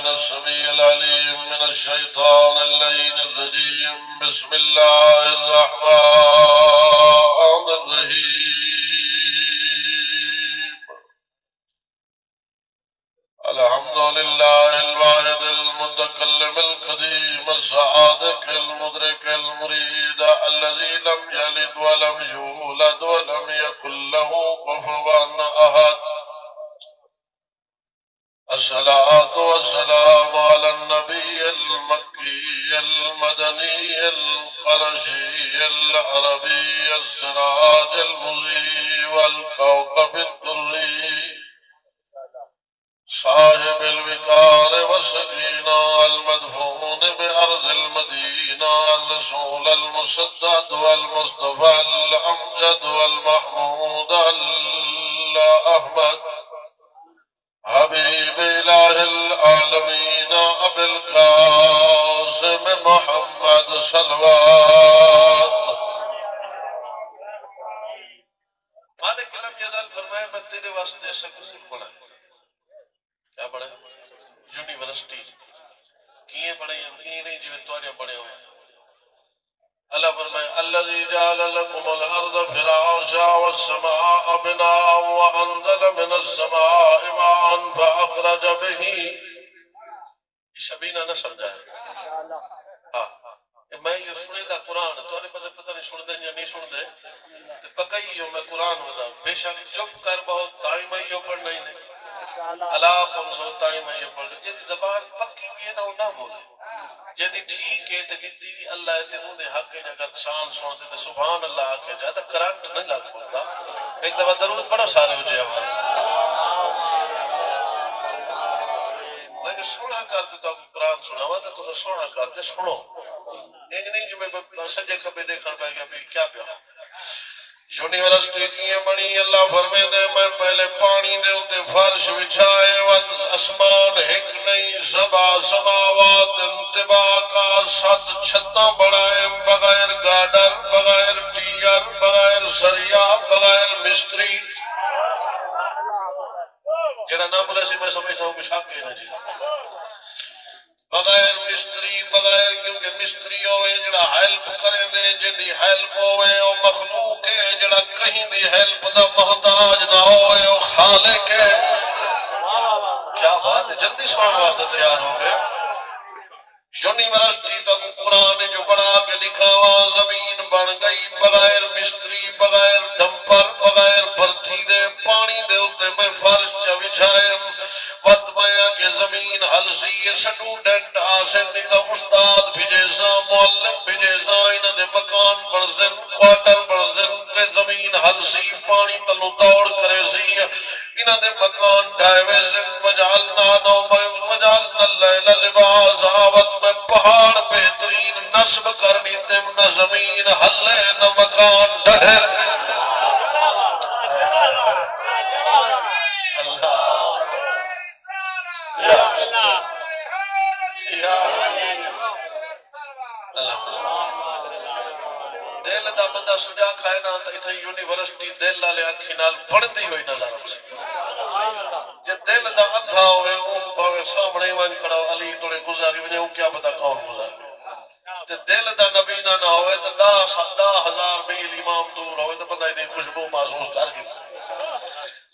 من السميع العليم من الشيطان اللعين الرجيم. بسم الله الرحمن الرحيم. الحمد لله الواحد المتكلم القديم الصادق المدرك المريد الذي لم يلد ولم يولد ولم يكن له كفوا أحد. الصلاة والسلام على النبي المكي المدني القرشي العربي السراج المضيء والكوكب الدري صاحب الوقار والسكينة المدفون بأرض المدينة الرسول المسدد والمصطفى الأمجد والمحمود الأحمد حبیب الہ العالمین ابو القاسم محمد صلوات. مالک لم یزل فرمائے میں تیرے واسطے سکول پڑھا ہے. کیا پڑھا ہے؟ یونیورسٹی کیے پڑھے ہیں؟ کیے نہیں جو توڑے پڑھے ہوئے. اللہ فرمائے الذی جعل لکم الارض فراشا والسماء بناء وانزل من السماء ماء فاخرج به. یہ شبینہ نہ سمجھا ہے. میں یہ سنے دا قرآن تو پتہ نہیں سن دے یا نہیں سن دے تو پکئی ہو میں قرآن ہوتا بے شک چپ کر بہت تائیں میں یہ پڑھنا ہی نہیں. اللہ پم سو تائیں میں یہ پڑھنا جیدی زبان پکی بھی ہے نہ بولے جیدی ٹھیک ہے تے لیتی بھی اللہ ہے تے اندھے حق ہے جگہ شان سنتے تے سبحان اللہ آکھے جائے تے کرانٹ نہیں لگ پڑتا. ایک دفعہ درود پڑھو سارے ہو جائے ہمارے. میں جو سونا کرتے تو قرآن سنا ہوا تو سونا کرتے سنو. ایک نہیں جو میں سجے کھبے دیکھن پہ گیا پھر کیا پہ یونیورسٹی کی بنی. اللہ فرمے دے میں پہلے پانی دے ہوتے فرش بچھائے وقت اسمان ایک نہیں سبا سماوات انتباقا 7 چھتاں بڑھائے بغیر گارڈر بغیر ٹیئر بغیر سریا بغیر مستری. جڑا نہ بولے سی میں سمجھتا ہوں کہ شاک کے نہ چیز بغیر مستری بغیر کیونکہ مستری ہوئے جڑا ہیلپ کرے دے جدی ہیلپ ہوئے او مخلوق ہے جڑا کہیں دی ہیلپ دا محتاج نہ ہوئے او خالق ہے. کیا بات ہے جلدی سوان واسطے تیار ہو گئے. یونیورسٹی تک قرآن جو بڑھا کے لکھا ہوا زمین بن گئی بغیر مستری بغیر ڈمپر بغیر برتھی دے پانی دے ہوتے میں فرش چوچھائے وقت میں کہ زمین حلسی سٹوڈنٹ آسن دیتا استاد بھیجے سا معلم بھیجے سا انہ دے مکان برزن کوارٹر برزن کہ زمین حلسی پانی تلو دوڑ کرے سی انہ دے مکان ڈھائے زن وجعلنا اللیل لباس آوت میں پہاڑ بہترین نصب کرنی تم نہ زمین ہلے نہ مکان ڈھے. دل دا بندہ سجا کھائے نا تا اتھا یونیورسٹی دل لالے اکھی نال بڑھتی ہوئی نظر ہم سے. جب دل دا اندھا ہوئے اونک باوے سامنے وان کھڑا علی توڑے گزاری بجھے اون کیا پتا کون گزاری. دل دا نبینہ نہ ہوئے تو 10,000 میل امام دور ہوئے تو بندہ اتنی خوشبو محسوس کر گئی.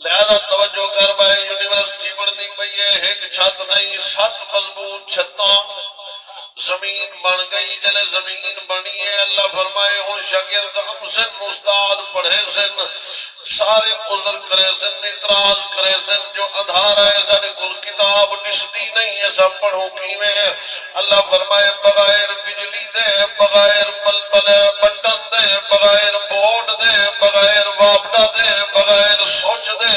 لہذا توجہ کر بھائی یونیورسٹی بڑھنی پئیے ایک چھت نہیں 7 مضبوط چھتاں زمین بن گئی. جلے زمین بنی ہے اللہ فرمائے ہن شاگرد ہم سن استاد پڑھے سن سارے عذر کرے سن اعتراض کرے سن جو اندھارا ہے سارے کل کتاب نشتی نہیں ہے سب پڑھوں کی میں. اللہ فرمائے بغیر بجلی دے بغیر بٹن دے بغیر بورڈ دے بغیر واپڈا دے بغیر سوچ دے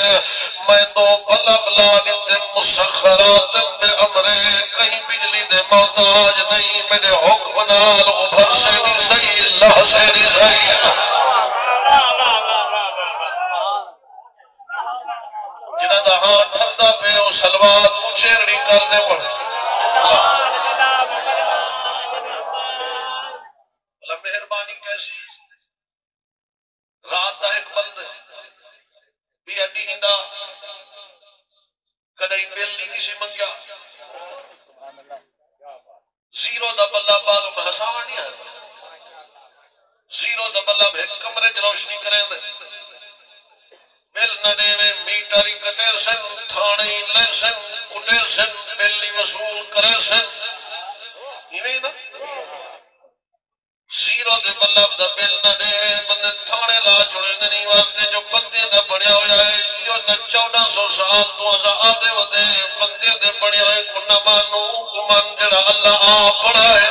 میں 2 بلب لا دیتے مسخرات بے امرے کہیں بجلی دے محتاج نہیں میرے حکم نال ابھر سے نہیں صحیح اللہ سے نہیں صحیح. جنہ دا ہاں ٹھنڈا پہ او سلوات مچھیرڑی کر دے پڑھ. اللہ مہربانی کیسی رات دا ایک بلد بھی اڈی ہندہ کدائی بیل نہیں کسی منگیا سن بلی وصول کرے سن ہی نا زیرو دے مطلب دا بل نہ دے بندے تھانے لا چھوڑے نہیں واسطے جو بندے دا بڑھیا ہویا ہے یہ نہ 1400 سال تو اسا آدھے ودے بندے دے بڑھیا ہے کو نہ مانو کو من جڑا اللہ آپ بڑھا ہے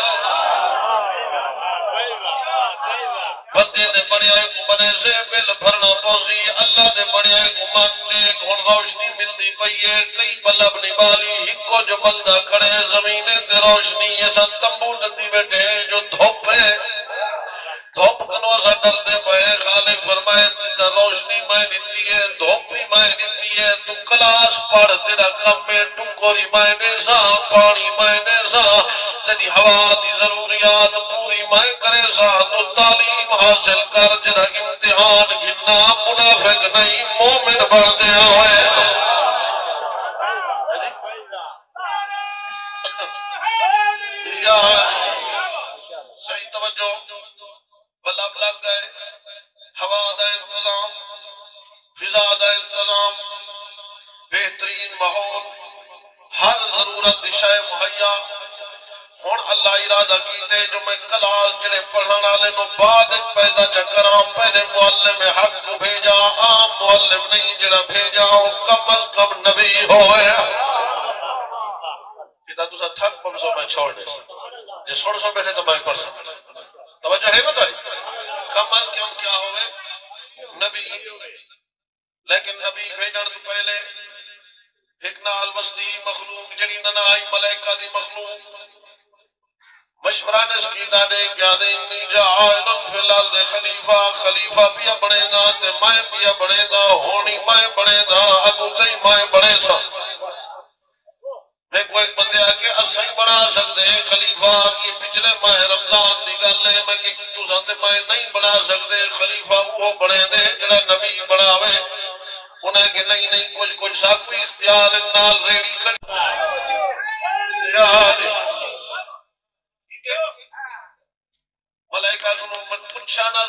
بندے دے بڑھیا ہے کو منے سے بل بھرنا پوسی اللہ دے بڑھیا ہے کو من دے گھن روشنی ملدی پئی ہے کئی بلب نبالی ہکو جو بلدہ کھڑے زمینے تے روشنی ایسا تمبو جدی بیٹھے جو دھوپ ہے دھوپ کنو سا ڈر دے پہے خالق فرمائے دیتا روشنی میں دیتی ہے دھوپ بھی میں دیتی ہے تو کلاس پڑھ تیرا کم میں ٹنکوری میں نیسا پانی میں نیسا تیری ہوا دی ضروریات پوری میں کرے سا تو تعلیم حاصل کر جرا امتحان گھنا منافق نہیں مومن بڑھ دیا ہوئے صحیح توجہ بلب لگ گئے ہوا دا انتظام فضا دا انتظام بہترین ماحول ہر ضرورت دشائے مہیا ہون اللہ ارادہ کیتے جو میں کلاس جڑے پڑھانا لے نو بعد پیدا چکرام پہلے معلم حق کو بھیجا عام معلم نہیں جڑا بھیجا ہو کم از کم نبی ہوئے کتا تو سا تھک پمسو میں چھوڑ دے جی سوڑ سو بیٹھے تو میں پڑھ سکتا توجہ ہے نا تاری کم از کم کیا ہوئے نبی لیکن نبی بھیجن تو پہلے حکنال وسطی مخلوق جڑی ننائی ملائکہ دی مخلوق مشورہ نے سکیدہ دے کیا دے انی جائلن فی الارض خلیفہ خلیفہ پیا بڑے گا تے مائے پیا بڑے گا ہونی مائے بڑے گا اگو تے مائے بڑے سا میں کوئی بندے آکے اسائی بنا سکتے ہیں خلیفہ یہ پچھلے ماہ رمضان نکال لے میں کہ تو سانتے ماہ نہیں بنا سکتے خلیفہ وہ بڑے دے جڑا نبی بڑھاوے انہیں کہ نہیں کچھ سا کوئی اختیار نال ریڈی کر یاد ملائکہ کنوں من پچھانا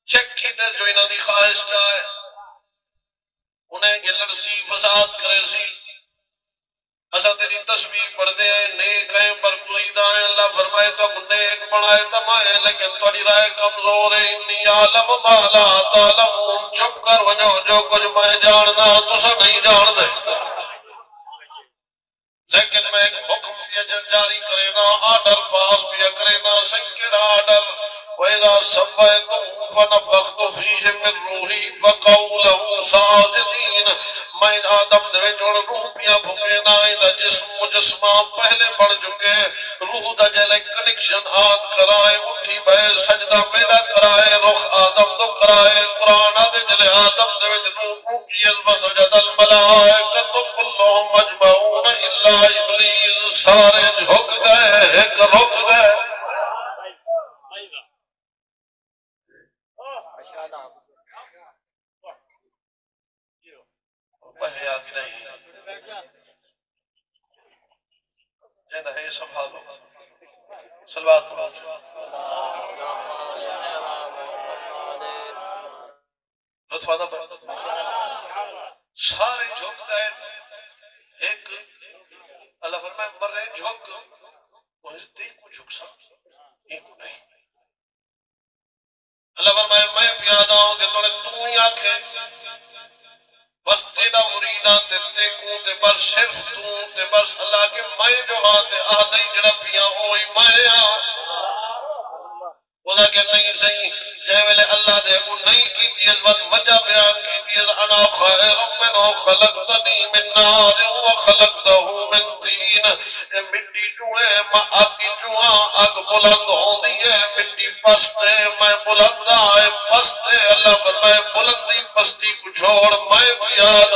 چیک کی تے جو انہوں نے خواہش کیا ہے انہیں کہ لڑسی فساد کرے سی اسا تیری تسبیح پڑھ دے ہیں نیک ہیں برگزیدہ ہیں اللہ فرمائے تو نیک بنائے تمائے لیکن توڑی رائے کمزور ہے انی عالم مالا تعلمون چپ کر ونجو جو کچھ میں جاننا تسا نہیں جان دے لیکن میں ایک حکم بھی جاری کرے گا آڈر پاس بھی کرے گا سنکر آڈر وَإِذَا سَوَّيْتُهُ فَنَفَخْتُ فِيهِ مِنْ رُوحِي فَقَعُوا لَهُ سَاجِدِينَ میں آدم دے جوڑ روح پیا بھوکے نا انہا جسم مجسمہ پہلے بڑھ چکے روح دا جلے کنیکشن آن کرائے اٹھی بے سجدہ میرا کرائے رخ آدم دو کرائے قرآن دے جلے آدم دے روح کی عزب سجد الملائکت کلہم مجمعون الا ابلیس سارے جھک گئے ایک رک گئے بہیا کی نہیں جہاں ہے سنبھالو صلوات پڑھو لطفہ دا پڑھو سارے جھوک گئے ایک اللہ فرمائے مرے جھوک وہ اس دیکھ کو جھک سا ایک کو نہیں اللہ فرمائے میں پیادا ہوں کہ توڑے تو ہی آنکھیں بس تیرا مریدہ تے کو تے بس صرف تو تے بس اللہ کے میں جو ہاتھ آدھائی جڑا پیا ہوئی میں وزا کہ نہیں صحیح جائے ویلے اللہ دے کو نہیں کی تیز وجہ بیان کی تیز انا خیر منو خلقتنی من نار و خلقتہو من تین مٹی چوئے ماں آگی چوہاں آگ بلند ہوں دیئے مٹی پستے میں بلند آئے پستے اللہ فرمائے بلندی پستی کو چھوڑ میں بیاد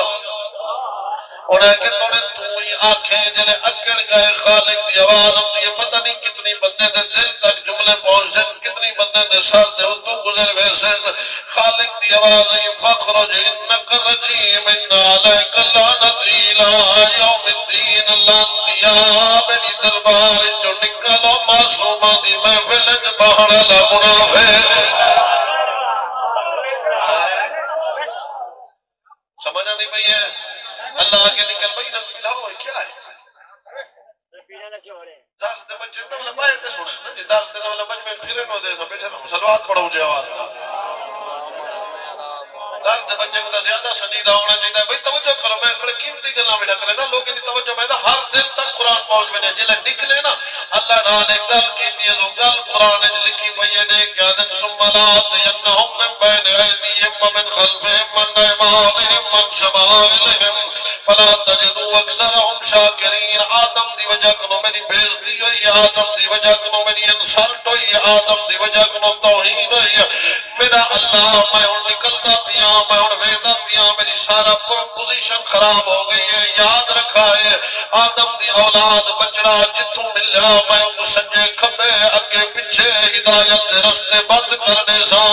انہیں کہ توڑے تو ہی آنکھیں جلے اکڑ گئے خالق دی آواز ہم دیئے پتہ نہیں کتنی بندے دے دل تک جملے پہنچن کتنی بندے دے سر سے اتو گزر ویسن خالق دی آواز ہی فخرج انک رجیم انا علیک لعنتی لا یوم الدین لانتیا میری دربار جو نکلو معصومہ دی محفل جبہر لا منافق سمجھا نہیں بھئی ہے اللہ آگے نکل بھئی نہ ملا ہوئے کیا ہے دس دے بچے نے والا بائے تے سنے نا جی 10 دے والا بچے میں پھرے نو دے سا بیٹھے نو صلوات پڑھو جے آواز 10 دے بچے کو زیادہ سنیدہ ہونا چاہیے بھئی توجہ کرو میں بڑے قیمتی گلاں بیٹھا کرے نا لوگوں دی توجہ میں ہر دل تک قرآن پہنچ وینے جلے نکلے نا اللہ نے گل کیتی ہے جو گل قرآن وچ لکھی پئی ہے دیکھ کہ دن ثم لا تینہم من بین ایدیہم ومن خلفہم من ایمانہم من شمائلہم فلا تجدوا اکثرهم شاکرین آدم دی وجہ کنو میری بےزتی ہوئی آدم دی وجہ کنو میری انسلٹ ہوئی آدم دی وجہ کنو توہین ہوئی میرا اللہ میں ہوں نکلتا پیا میں ہوں ویدہ پیا میری سارا پوزیشن خراب ہو گئی ہے یاد رکھا ہے آدم دی اولاد بچڑا جتوں ملیا میں ان سجے کھبے اگے پیچھے ہدایت دے رستے بند کرنے سا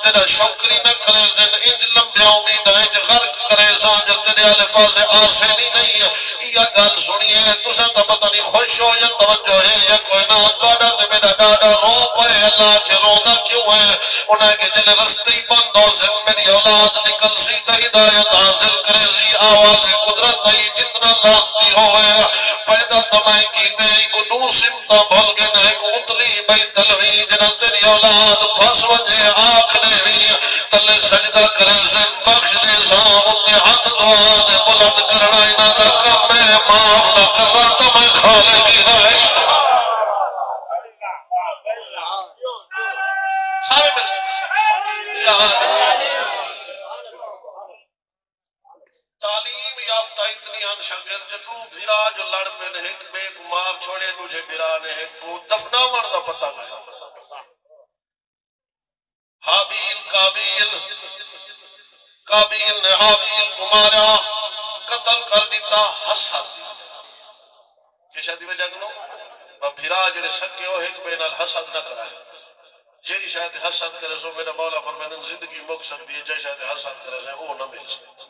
تیرا شکری نہ کرے زن انج لمبیا امید ہے انج غرق کرے سا جو تیرے آلے پاسے آسینی نہیں ہے یہ گل سنیے تسا تو پتہ نہیں خوش ہو یا توجہ ہے یا کوئی نہ توڑا تے میرا ڈاڈا رو پائے اللہ کے رونا کیوں ہے انہیں کہ جلے رستے ہی بند ہو زن میری اولاد نکل سی تا ہدایت حاصل کرے سی آواز قدرت ہی جتنا لانتی ہوئے پیدا دمائی کی دے کو دو سمتا بھول گے نہ کو اتلی بھئی تلوی جنہ تیری اولاد پھس وجہ آکھنے بھی تلے سجدہ کرے زن بخش دے سا اتنے ہاتھ دعا دے بلند کرنا انہا دا کم میں معاف نہ کر رہا تو میں خالقی رہے سارے ملے تعلیم یافتہ اتنی ہن شاگرد جنو بھیرا جو لڑ پہ نے ایک بے کو مار چھوڑے مجھے بھیرا نے ایک کو دفنا مرنا پتہ گیا حابیل قابیل نے حابیل کو مارا قتل کر دیتا حسد کہ شاید وجہ کنو بھیرا جڑے سکے ہو ایک بین الحسد نہ کرا ہے جیڑی شاید حسد کرے سو میرا مولا فرمائن زندگی مک سکتی ہے جائے شاید حسد کرے سے وہ نہ مل سکتی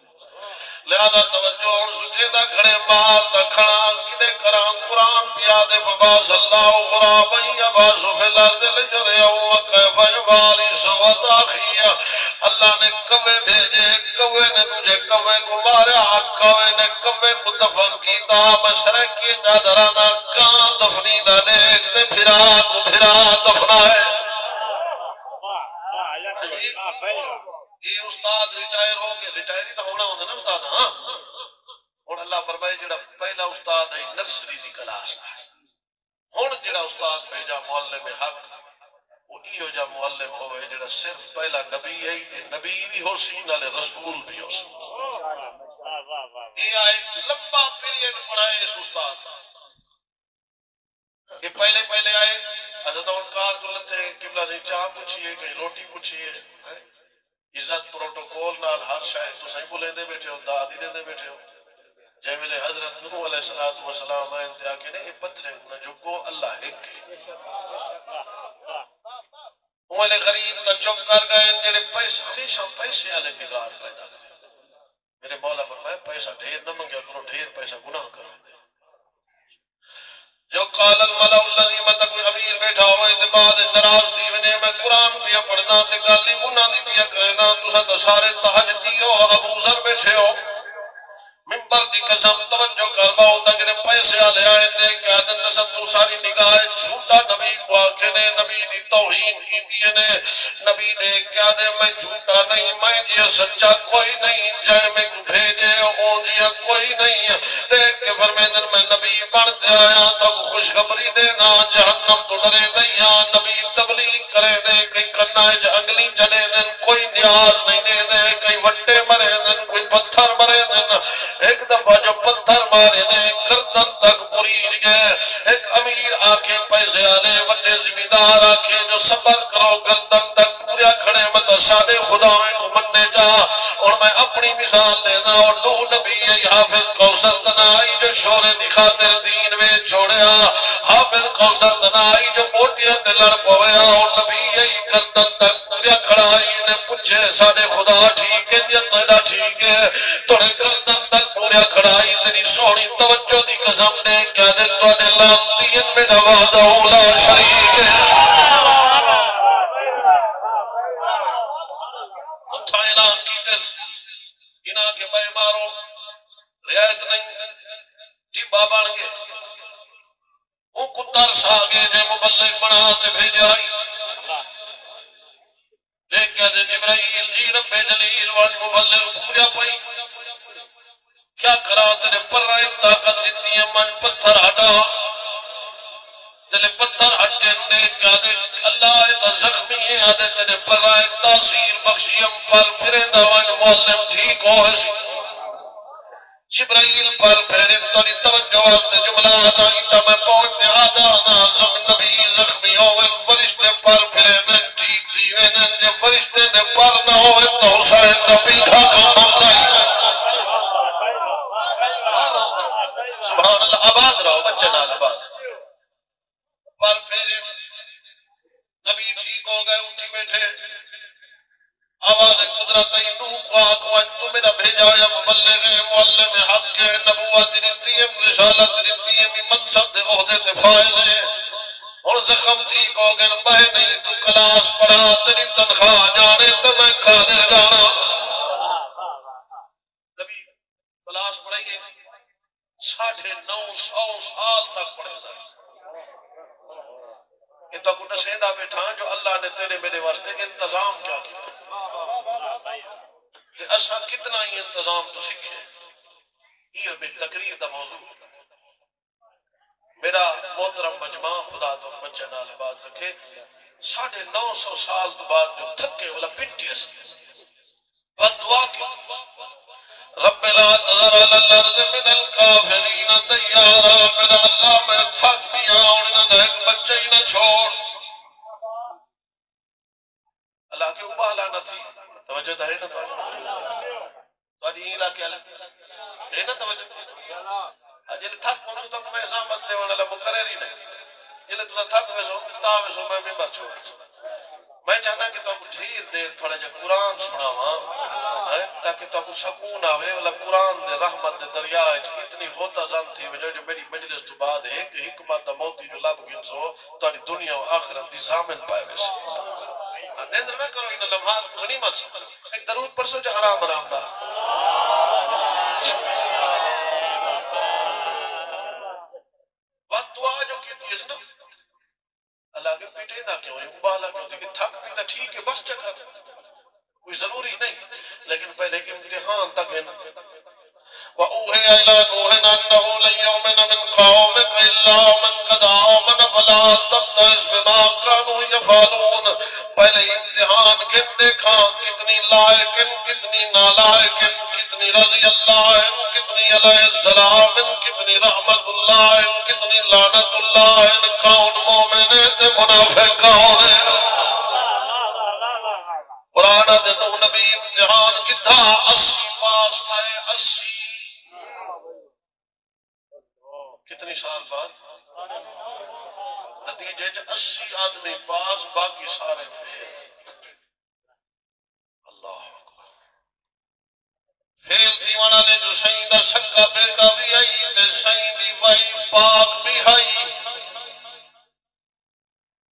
لہذا توجہ اور سجیدہ کھڑے مال دا کھڑا کنے کران قرآن پیادے فباس اللہ غرابا یباس فی الارض لجریعو وکیف یوالی سوات آخیہ اللہ نے کوے بھیجے کوے نے تجھے کوے کو مارا کوے نے کوے کو دفن کیتا مشرق کی جادرانا کان دفنی دا دیکھ دے بھرا کو بھرا دفنا ہے یہ استاد ریٹائر ہو گئے ریٹائر ہی تو ہونا ہوتا نا استاد ہاں اور اللہ فرمائے جڑا پہلا استاد ہے نرسری دی کلاس ہے ہن جڑا استاد بھیجا معلم حق وہ ایو جا معلم ہوئے جڑا صرف پہلا نبی ہے نبی بھی ہو سی نالے رسول بھی ہو سی یہ آئے لمبا پیریڈ پڑھائے اس استاد یہ پہلے آئے حضرت اور کار تو لتے قبلہ سے چاہ پوچھئے کہیں روٹی پوچھئے عزت پروٹوکول نال ہر شاید تو صحیح بولیں دے بیٹھے ہو دادی دے بیٹھے ہو جائے ملے حضرت نوح علیہ السلام آئے انتہا کے لئے پتھرے انہیں جو کو اللہ ایک کے انہیں غریب تا چپ کر گئے انجھے پیسے ہمیشہ پیسے آلے بگار پیدا کرے میرے مولا فرمائے پیسہ ڈھیر نہ منگیا کرو ڈھیر پیسہ گناہ کرے جو قال الملأ الذین تک کوئی امیر بیٹھا ہوئے تے بعد ناراض تھی ونے میں قرآن پیا پڑھنا تے گالی منہ دی پیا کرنا تساں تے سارے تہجدی ہو ابو ذر بیٹھے ہو منبر دی قسم توجہ کر باؤ تجھے پیسے آلے آئے دے کہ آدن نسل تو ساری نگاہ جھوٹا نبی کو آکھے نے نبی دی توہین کی دیئے نے نبی نے کیا دے میں جھوٹا نہیں میں جیا سچا کوئی نہیں جائے میں کو بھیجے اون جیا کوئی نہیں دیکھ کے فرمیدن میں نبی بڑھ دے آیا تو خوشخبری دینا جہنم تو ڈرے دیا نبی تبلیغ کرے دے کئی کنائے انگلی چلے دن کوئی نیاز نہیں دے دے کئی وٹے مرے دن کوئی پتھر مرے دن ایک دفعہ جو پتھر مارے نے گردن تک پریج گئے ایک امیر آکے پیسے آلے وڈے زمیندار آکے جو صبر کرو گردن تک پوریا کھڑے مت سادے خداویں کو مننے جا اور میں اپنی مثال دینا اور نو نبی حافظ کوثر تنائی جو شور دکھاتے دین میں چھوڑیا حافظ کوثر تنائی جو موٹیاں دلڑ پویا اور نبی گردن تک پوریا کھڑائی نے پوچھے سادے خدا ٹھیک ہے یا تیرا ٹھیک ہے توڑے گردن تک پوریا کھڑائی تیری سونی توجہ دی قسم دے کیا دے تو نے لانتین میں نواد اولا شریک ہے اتھا اعلان کی دس انہاں کے بے مارو رعایت نہیں جی بابا گے ترس آگے جے مبلغ بنا تے بھیجائی لے کیا دے جبرائیل جی رب جلیل وان مبلغ پوریا پئی کیا کرا تیرے پر رائے طاقت دیتی ہے من پتھر ہٹا جلے پتھر ہٹے نے کیا دے اللہ ایتا زخمی ہے آدھے تیرے پر رائے تاثیر بخشیم پر پھرے دوان معلم ٹھیک ہو ایسی جبرائیل پر پھیرے توری توجہ آتے جملہ آدھا ایتا میں پہنچتے آدھا نازم نبی زخمی ہوئے فرشتے پر پھرے دن ٹھیک دیوے دن جے فرشتے نے پر نہ ہوئے تو حسین نبی کھا کام آئی سبحان اللہ آباد رہو بچے نال آباد پر پھیرے نبی ٹھیک ہو گئے اٹھی بیٹھے آواز قدرت نوح کو آکوان تو میرا بھیجا یا مبلغ معلم حق کے نبوت دیتی ہے رسالت دیتی ہے منصب دے عہدے تے فائز ہے اور زخم ٹھیک ہو گئے بہے نہیں تو کلاس پڑھا تیری تنخواہ جانے تو میں کھا دے جانا نبی کلاس پڑھائیے 950 سال تک پڑھے گا یہ تو کچھ نشیدہ بیٹھا جو اللہ نے تیرے میرے واسطے انتظام کیا کیا کہ اسا کتنا ہی انتظام تو سکھے یہ بالتقریر دا موضوع میرا محترم مجمع خدا تو بچہ نال بات رکھے 950 سال تو بعد جو تھکے والا پٹی اس بد دعا کی رب لا تذر علی الارض من الکافرین دیارا میرا اللہ میں تھک دیا انہیں ایک بچہ ہی نہ چھوڑ اللہ کے ابالا نہ تھی توجہ تو ہے نا تو یہ علاقے ہے نا توجہ جلے تھک پہنچو تو میں ازامت دے والا مقرر ہی نہیں جلے تو تھک ویسو کتاب ویسو میں ممبر چھوڑ میں چاہنا کہ تو ڈھیر دیر تھوڑا جا قرآن سنا ہاں تاکہ تو کچھ سکون آوے والا قرآن دے رحمت دے دریا اتنی ہوتا زن تھی جو میری مجلس تو بعد ہے کہ حکمت موتی جو لب گنسو تو دنیا و آخرت دی زامن پائے ویسے نیندر نہ کرو ان لمحات کو غنیمت سمجھ ایک درود پرسو جو آرام آرام دا وقت دعا جو کی تھی اس نا اللہ کے پیٹے نہ کیوں ہے ابالا کیوں تھی کہ تھک پیتا ٹھیک ہے بس چکا کوئی ضروری نہیں لیکن پہلے امتحان تک ہے وَأُوحِيَ إِلَىٰ نُوحٍ أَنَّهُ لَن يُؤْمِنَ مِن قَوْمِكَ إِلَّا مَن قَدْ آمَنَ فَلَا تَبْتَئِسْ بِمَا كَانُوا يَفْعَلُونَ پہلے امتحان کن دیکھا کتنی لائقن کتنی نالائقن کتنی رضی اللہ کتنی علیہ السلام کتنی رحمت اللہ کتنی لعنت اللہ کون مومن ہے منافق کون ہے قرآن دے نو نبی امتحان کتا 80 پاس تھا 80 کتنی سال بعد نتیجے 80 آدمی پاس باقی سارے فیل اللہ اکبر فیل تھی وانا نے جو سیدہ سکا بیٹا بھی آئی تے سیدی وائف پاک بھی آئی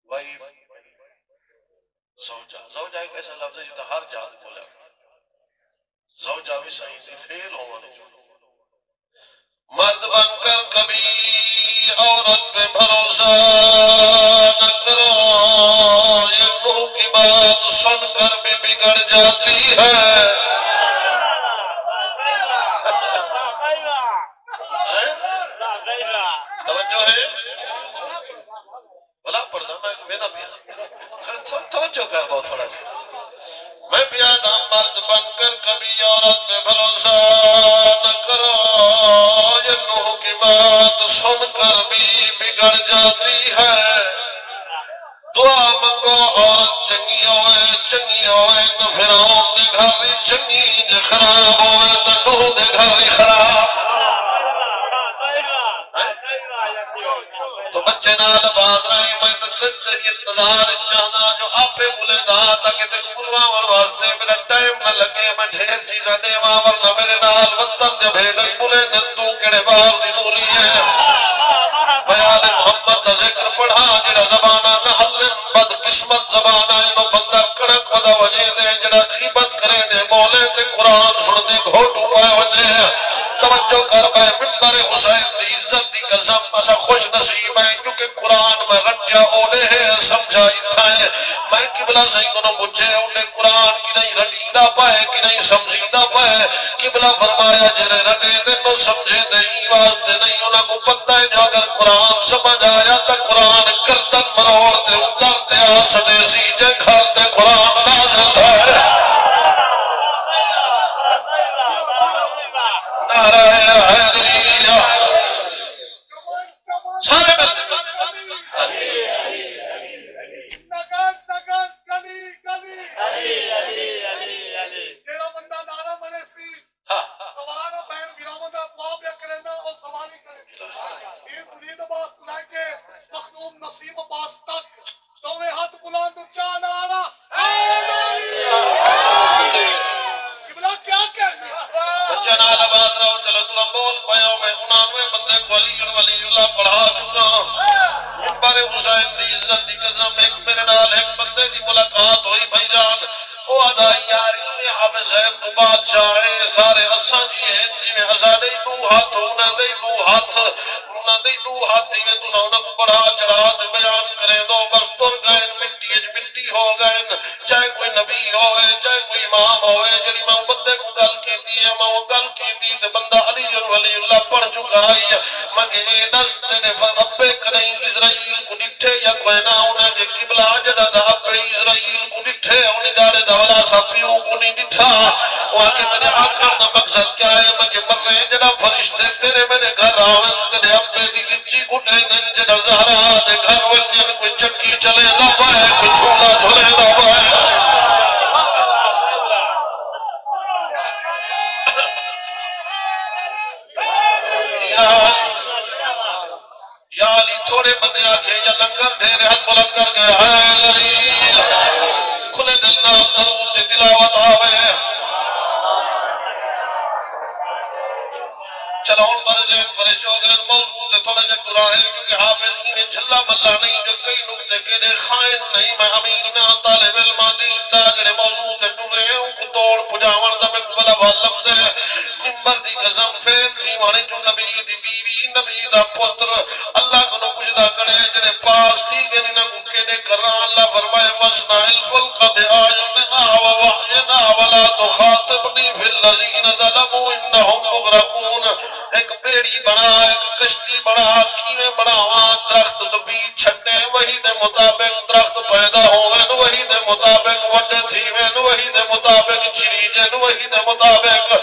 وائف زوجہ ایک ایسا لفظ ہے جتا ہر جات بولے زوجہ بھی سیدی فیل ہونے جو مرد بن کر کبھی عورت پہ بھروسہ نہ کرو یہ نوح کی بات سن کر بھی بگڑ جاتی ہے توجہ ہے بلا پڑھنا میں وینا پیا توجہ کر بہت تھوڑا میں پیادا مرد بن کر کبھی عورت پہ بھروسہ نہ کرو یہ نوح کی بات سن کر بھی بگڑ جاتی ہے دعا منگو عورت چنگی ہوئے تو فرعون دے گھر بھی چنگی جے خراب ہوئے تو نوح دے گھر بھی خراب تو بچے نال بات رہے میں تیری انتظار چاہنا جو آپے بولے دا تاکہ تے قربان واسطے میرا ٹائم نہ لگے میں ڈھیر چیزاں دیواں ورنہ میرے نال وطن دے بھیڑ بولے دن تو کیڑے باغ دی مولی ہے بیان محمد دا ذکر پڑھا جڑا زبانہ نحل بد قسمت زبانہ انو بندہ کڑک ودا وجے دے جڑا غیبت کرے دے بولے تے قرآن سن دے گھوٹو پائے وجے توجہ کر بے ممبر حسین دی عزت دی قسم اسا خوش نصیب ہے کیونکہ قرآن میں رٹیا اونے ہے سمجھائی تھائے میں قبلہ سیدنوں پوچھے اونے قرآن کی نہیں رٹی دا پائے کی نہیں سمجھی دا پائے قبلہ فرمایا جرے رٹے دنوں سمجھے نہیں واسطے نہیں انہاں کو پتہ ہے جو اگر قرآن سمجھ آیا تا قرآن گردن مروڑ تے اتر تے آسنے سی جے گھر تے قرآن نازل تھا نعرہ حیدریہ سارے ملتے جیڑا بندہ نعرہ مرے سی سوال بہن گراؤں دا دعا پہ کرنا اور سوال ہی کرے پیر مرید عباس لے کے مخدوم نسیم عباس تک دوویں ہاتھ بلند اونچا نعرہ قبلہ کیا کہنا بچہ نال آباد رہو چلو تو بول پایا میں 99 بندے کو ولی اللہ پڑھا چکا ممبر حسین دی عزت دی قسم ایک میرے نال ایک بندے دی ملاقات ہوئی بھائی جان او ادائی یاری نے حافظ صاحب تو بادشاہ ہے سارے اساں جی ہیں جی میں ازادے دو ہاتھ انہاں دے دو ہاتھ ہی میں تو ساؤنہ کو بڑھا چڑھا دے بیان کریں دو بس تر گئے مٹی ہو گئے چاہے کوئی نبی ہوئے چاہے کوئی امام ہوئے جڑی میں بندے کو گل کیتی ہے میں وہ گل کیتی تے بندہ علی ولی اللہ پڑھ چکا ہے مگر اے دس تیرے ابے کنہیں اسرائیل کو ڈٹھے یا کوئی نہ انہیں کہ قبلہ جدہ دا ابے اسرائیل کو ڈٹھے انہیں دارے دولا سا پیوں کو نہیں ڈٹھا وہاں کہ تیرے آخر دا مقصد کیا ہے مگر مرنے جدہ فرشتے تیرے میں نے گھر آویں تیرے ابے دی گچی گھٹے دن جدہ زہرہ دے گھر ونجن کوئی چکی چلے نہ پائے کوئی چھولا چھلے نہ پائے یا علی تھوڑے بندے آکھے یا لنگر دھیرے ہاتھ بلند کر گئے حیدری کھلے دل نال درود دی تلاوت آوے چلو ان پر ذہن فرش ہو گئے موضوع تے تھوڑا جا ٹرا ہے کیونکہ حافظ انہیں جھلا ملا نہیں جو کئی نکتے کے دے خائن نہیں میں امینہ طالب علم دین دا جڑے موضوع تے ٹرے ہیں ان کو توڑ پجاون دا میں بلا والم دے نمبر دی قسم فیل تھی وانے جو نبی دی بیوی نبی دا پتر اللہ کو نو کچھ دا کرے جڑے پاس تھی کہ انہیں کو کے دے کران اللہ فرمائے وَسْنَا الْفُلْقَ بِآيُنِنَا وَوَحْيِنَا وَلَا تُخَاطِبْنِي فِي الَّذِينَ ظَلَمُوا إِنَّهُمْ مُغْرَقُونَ ایک بیڑی بنا ایک کشتی بنا کیویں بناواں درخت تو بیج چھٹے وہی دے مطابق درخت پیدا ہوویں وہی دے مطابق وڈے تھیویں وہی دے مطابق چریجن وہی دے مطابق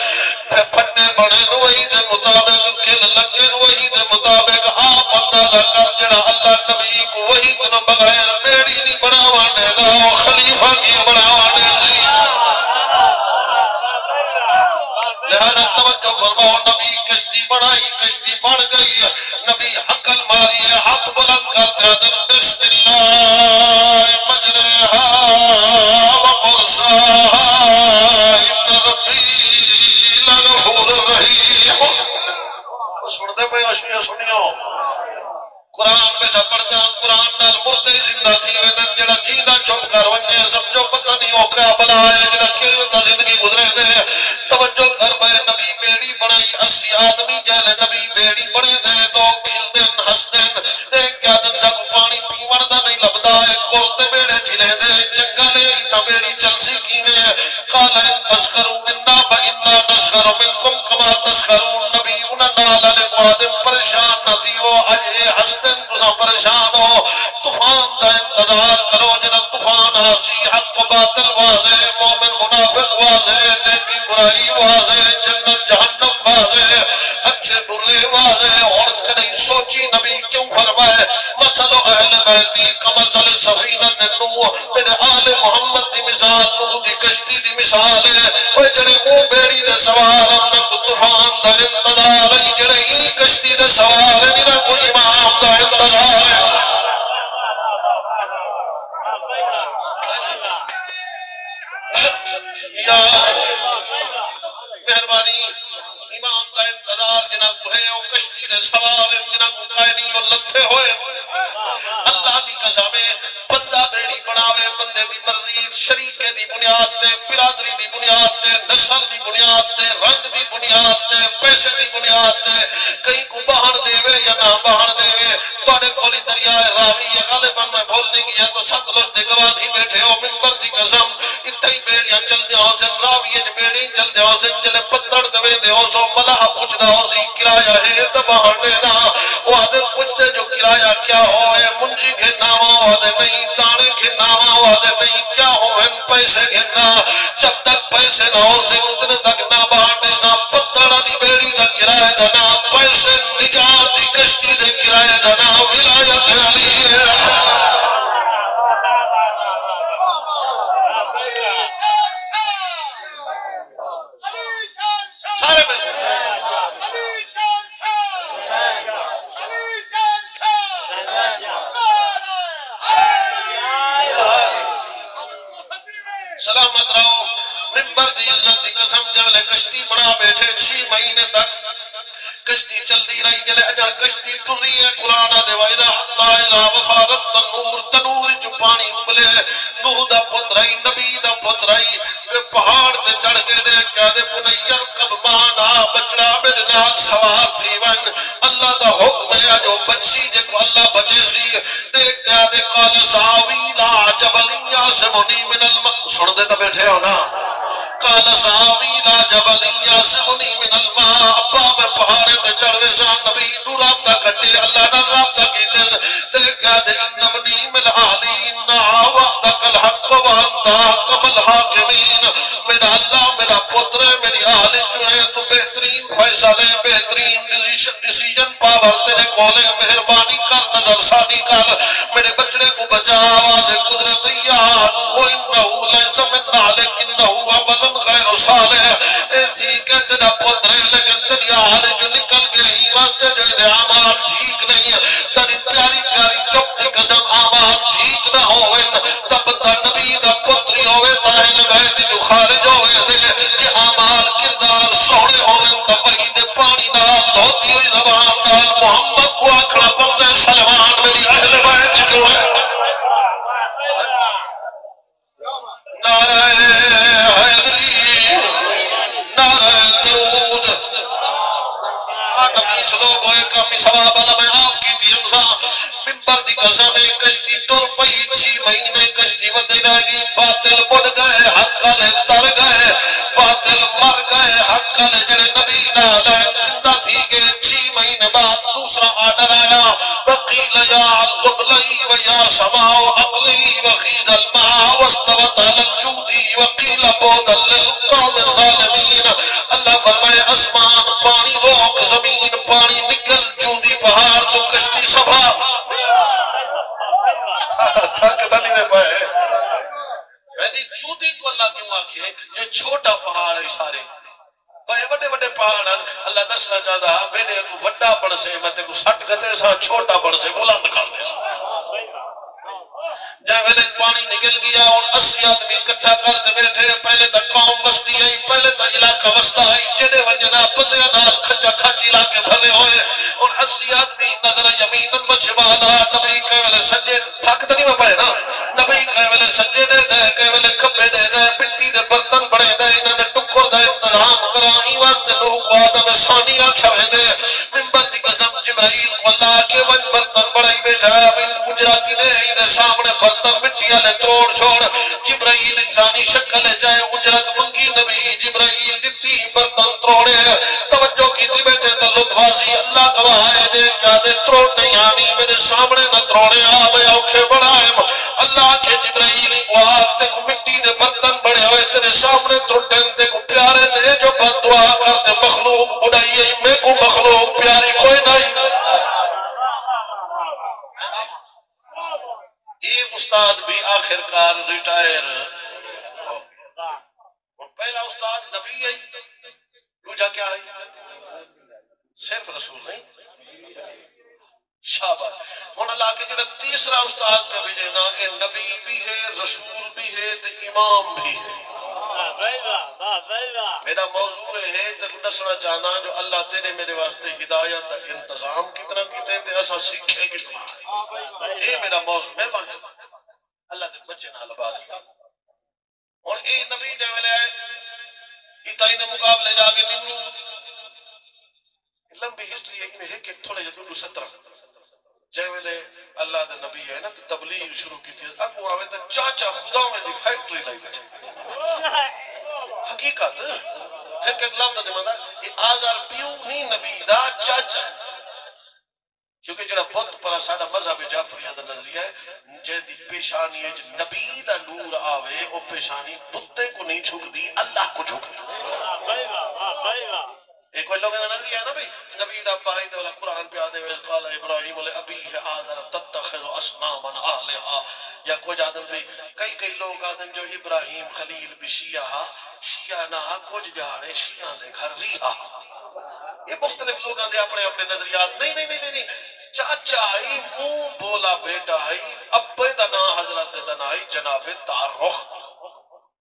پھٹے بنے وہی دے مطابق کھل لگے وہی دے مطابق آپ اندازہ کر جڑا اللہ نبی کو وہی کو بغیر بیڑی نہیں بناوانے دا خلیفہ کی بناوانے سی لہذا توجہ فرماؤ نبی کشتی بڑھائی کشتی بڑھ گئی نبی عقل ماری ہے ہاتھ بلند کرتے ہیں بسم اللہ مجرہا ومرساہا ان ربی لغفور رحیم سن دے پہ اشیاء سنیو قرآن میں چھپڑ جاں قرآن نال مردے زندہ تھی ویدن جڑا جیدہ چھپ کر ونجے سمجھو پتہ نہیں ہو کیا بلا ہے جڑا کیویں زندگی گزرے دے توجہ کر بے نبی بیڑی بڑھائی 80 آدمی جہلے نبی بیڑی بڑھے دے دو کھل دن ہس دن ایک کیا دن سا کو پانی پیوڑ دا نہیں لبدا ہے کورتے بیڑے چلے دے جنگلے ایتا بیڑی چلسی کیویں قال ان تسخروا منا فإنا نسخر منكم كما تسخرون نبی انہاں نال علی قادم پریشان نہ تھی وہ اجے ہس دن تساں پریشان ہو طوفان دا انتظار کرو جنا طوفان آسی حق باطل واضح مومن منافق واضح نیکی برائی واضح جنت جہنم واضح اچھے برے واضح اور اس کے نہیں سوچی نبی کیوں فرمائے مسل اہل بیتی کمسل سفینت نوح میرے آل محمد دی مثال نوح دی کشتی دی مثال ہے وہ جڑے وہ بیڑی دے سوار ہم کو طوفان دا انتظار ہے جڑے ہی کشتی دے سوار ہے نہ کوئی امام دا انتظار ہے یا مہربانی امام کا انتظار جنہ کو ہے وہ کشتی دے سوار جنہ کو قائدی اور لتھے ہوئے اللہ دی قسمیں بندہ بیڑی بناوے بندے دی مرضی شریکے دی بنیاد تے برادری دی بنیاد تے نسل دی بنیاد تے رنگ دی بنیاد تے پیسے دی بنیاد تے کئی کو باہر دے بولنے گیا تو سات لوگ دے گواہ تھی بیٹھے ہو منبر دی قسم اتھائی بیڑیاں چل دے ہو سن راویے جو بیڑی چل دے ہو سن جلے پتڑ دوے دے ہو سو ملہ پوچھ دا ہو سی کرایہ ہے دبانے نا وہ آدھے پوچھ دے جو کرایہ کیا ہوئے منجی گھنا ہوا آدھے نہیں دانے گھنا ہوا آدھے نہیں کیا ہوئے پیسے گھنا جب تک پیسے نہ ہو سن اتنے تک نہ بانے سا پتڑا دی بیڑی دا کرایہ دنا پیسے نجات دی کشتی دے کرایہ دنا ولایت علی ہے سلامت رہو منبر دی عزت دی قسم جلے کشتی بنا بیٹھے 6 مہینے تک کشتی چل دی رہی جلے اجل کشتی ٹری ہے قرآن دے وائدہ حتی الہ وفارت تنور جو پانی ابلے نوح دا پترائی نبی دا پترائی پہاڑ دے چڑھ کے دے کیا دے پنیر کب مانا بچڑا میرے نال سوار تھی ون اللہ دا حکم ہے جو بچی جے کو اللہ بچے سی دیکھ کیا دے قال ساوی لا جبلیہ سمونی من سن دے تا بیٹھے ہو نا قال ساوی لا جبلیہ سمونی من الماء ابا میں پہاڑے دے چڑھوے شان نبی دو رابطہ کٹے اللہ نہ رابطہ کی دل دیکھ کیا دے انبنی من آلی انہا وعدک الحق وانتا حکم الحاکمین میرا اللہ میرا پتر ہے میری آلی جو ہے تو بہترین فیصلے بہترین ڈیسیجن پاور تیرے کولے مہربانی کر نظر ثانی کر میرے بچڑے کو بچا آواز قدرت یاد وہ انہو لیسا من علیک انہو عمل غیر صالح اے ٹھیک ہے تیرا پتر ہے لیکن تیری آلی جو نکل گئی واسطے جو انہیں عمال ٹھیک نہیں ہے تیری پیاری پیاری چپ دی قسم عمال ٹھیک نہ ہوئے تب تا نبی دا پتری ہوئے تاہن بہت جو خارج ہوئے دے کہ عمال کردار سوڑے ہوئے تب وہی دے پانی نال دھوتی ہوئی زبان نال محمد کو اکھڑا بندے سلمان میری اہل بیت جو ہے نعرہ حیدری نعرہ درود نفیس لوگ ہوئے کامی ثواب اللہ میں آپ کی دی انسان منبر دی قسم کشتی ٹر پئی 6 مہینے کشتی ودے رہی باطل بڑھ گئے حق لے تر گئے باطل مر گئے حق لے جڑے نبی نالے زندہ تھی گئے 6 مہینے بعد دوسرا آڈر آیا وقیل یا عذب لئی و یا سماؤ عقلی وخیز الماء واستوت علی الجودی وقیل بودل للقوم الظالمین اللہ فرمائے اسمان پانی روک زمین پانی نکل جودی پہاڑ تو کشتی سبھا تھک دلی میں پائے یعنی جودی کو اللہ کیوں آکھے یہ چھوٹا پہاڑ ہے سارے بھائی بڑے بڑے پہاڑ اللہ دسنا چاہتا ہے میں نے کو وڈا پڑھ سے میں کو سٹ گتے سا چھوٹا پڑھ سے بلند کر دے سا جائے ویلے پانی نکل گیا اور 80 آدمی اکٹھا کرتے بیٹھے پہلے تا قوم وسطی آئی پہلے تا علاقہ وسطہ آئی جڑے ونجنا بندیاں نال کھچا کھچ علاقے بھرے ہوئے اور 80 آدمی نظر یمین مشمالا نبی کہے ویلے سجے تھک نہیں میں پائے نا نبی کہے ویلے سجے دے دے کہے ویلے کھبے دے دے مٹی دے برتن بڑے دے انہوں نے ٹکر دے انتظام کرانی واسطے نوح کو آدم ثانی آکھا ہوئے دے منبر دی قسم جبرائیل کو اللہ کے ون برتن بڑائی بیٹھا مجراتی نے انہیں سامنے برتن مٹی آلے توڑ چھوڑ جبرائیل انسانی شکل جائے اجرت منگی نبی جبرائیل دتی برتن توڑے توجہ کی دی بیٹھے تلت بازی اللہ گواہ دے کیا دے توڑ نہیں آنی میرے سامنے نہ توڑے آبے اوکھے بڑھائے اللہ کے جبرائیل کو آگتے کو مٹی دے برتن بڑے ہوئے تیرے سامنے ترٹن دے کو پیارے نے جو بد دعا کرتے مخلوق بڑھائیے میں کو مخلوق پیاری کوئی نہیں ایک استاد بھی آخر کار ریٹائر ہو گیا پہلا استاد نبی ہے دوجا کیا ہے صرف رسول نہیں شاباش ہن اللہ کے جڑا تیسرا استاد پہ بھیجے نا اے نبی بھی ہے رسول بھی ہے تے امام بھی ہے میرا موضوع ہے تے دسنا چاہنا جو اللہ تیرے میرے واسطے ہدایت کا انتظام کتنا کیتے تے اسا سیکھے کتنا ہے اے میرا موضوع میں بن اللہ دے بچے نال بات اور اے نبی دے ویلے اتائی دے مقابلے جا کے نمرود لمبی ہسٹری ہے انہیں ایک تھوڑے جدو 17 جے ویلے اللہ دے نبی ہے نا تو تبلیغ شروع کی تھی اگو آوے تو چاچا خدا میں دی فیکٹری لائی بیٹھے حقیقت ایک لفظ دے مانا یہ آزار پیو نہیں نبی دا چاچا کیونکہ جڑا بت پر ساڈا مذہب جعفریہ دا نظریہ ہے جے دی پیشانی ہے نبی دا نور آوے او پیشانی بتے کو نہیں جھک دی اللہ کو جھک دی ایک کوئی لوگوں کا نظریہ ہے نا بھئی نبی دا بائی دے والا قرآن پہ آدھے ویس قال ابراہیم علیہ ابیہ آذر تتخذ اصناما آلہا یا کوئی آدم بھی کئی لوگ آدم جو ابراہیم خلیل بھی شیعہ نہ کچھ جاڑے شیعہ دے گھر ریحا یہ مختلف لوگ آدھے اپنے نظریات نہیں چاچا ہی منہ بولا بیٹا ہی ابے دا نا حضرت دا نا ہی جناب تارخ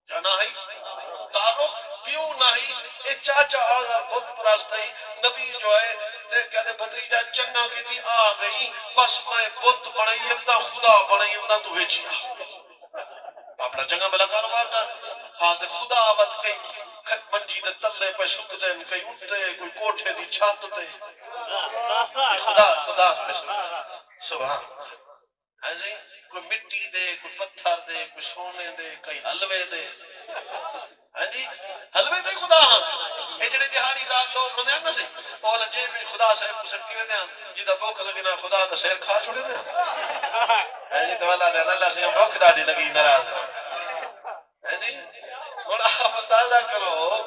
جانا ہی تارخ پیوں نہیں اے چاچا آگا بہت پراست ہی نبی جو ہے کہتے بھتریجہ چنگا کی تھی آ گئی بس میں بہت بڑھائی امدہ خدا بڑھائی امدہ تو ویچیا اپنا چنگا بلا کاروبار دا ہاں دے خدا آباد کئی کھٹ منجی دے تلے پہ شک دیں کئی اٹھتے کوئی کوٹھے دی چھات دے خدا پہ شک سبحان ایسے کوئی مٹی دے کوئی پتھر دے کوئی سونے دے کئی حلوے دے ہاں جی حلوے دے خدا ہاں یہ جڑے دہاڑی دار لوگ ہوندے ہیں نا سی اولا جے بھی خدا صاحب کو سٹکی وے دیاں جیدہ بھوک لگی نا خدا دا سیر کھا چھوڑے دیاں ہاں جی تو اللہ دے اللہ سے بھوک ڈاڑی لگی ناراض ہاں جی اور آپ اندازہ کرو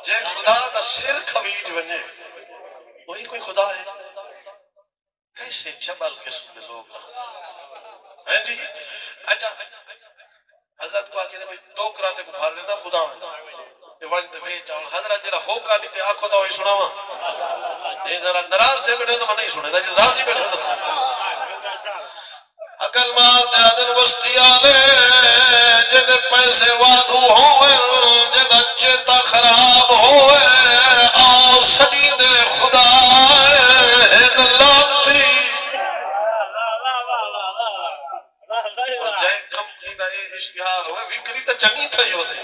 جے خدا دا سیر کھویج بنے وہی کوئی خدا ہے کیسے جبل قسم کے لوگ ہاں جی اچھا حضرت کو آکے نے ٹوکرا تے کو بھار لینا خدا میں یہ وقت وے چاہوں حضرت جرا ہوکا نہیں تے آنکھوں دا ہوئی سناوا یہ ذرا نراز تھے بیٹھے تو میں نہیں سنے دا جی راضی بیٹھے تو عقل مار دے آدن وسطی آلے جد پیسے وادھو ہوئے جد چیتا خراب ہوئے آؤ سڑی دے خدا لانتی اور جائے کمپنی دا یہ اشتہار ہوئے وکری تا چنگی تھا یہ وسیع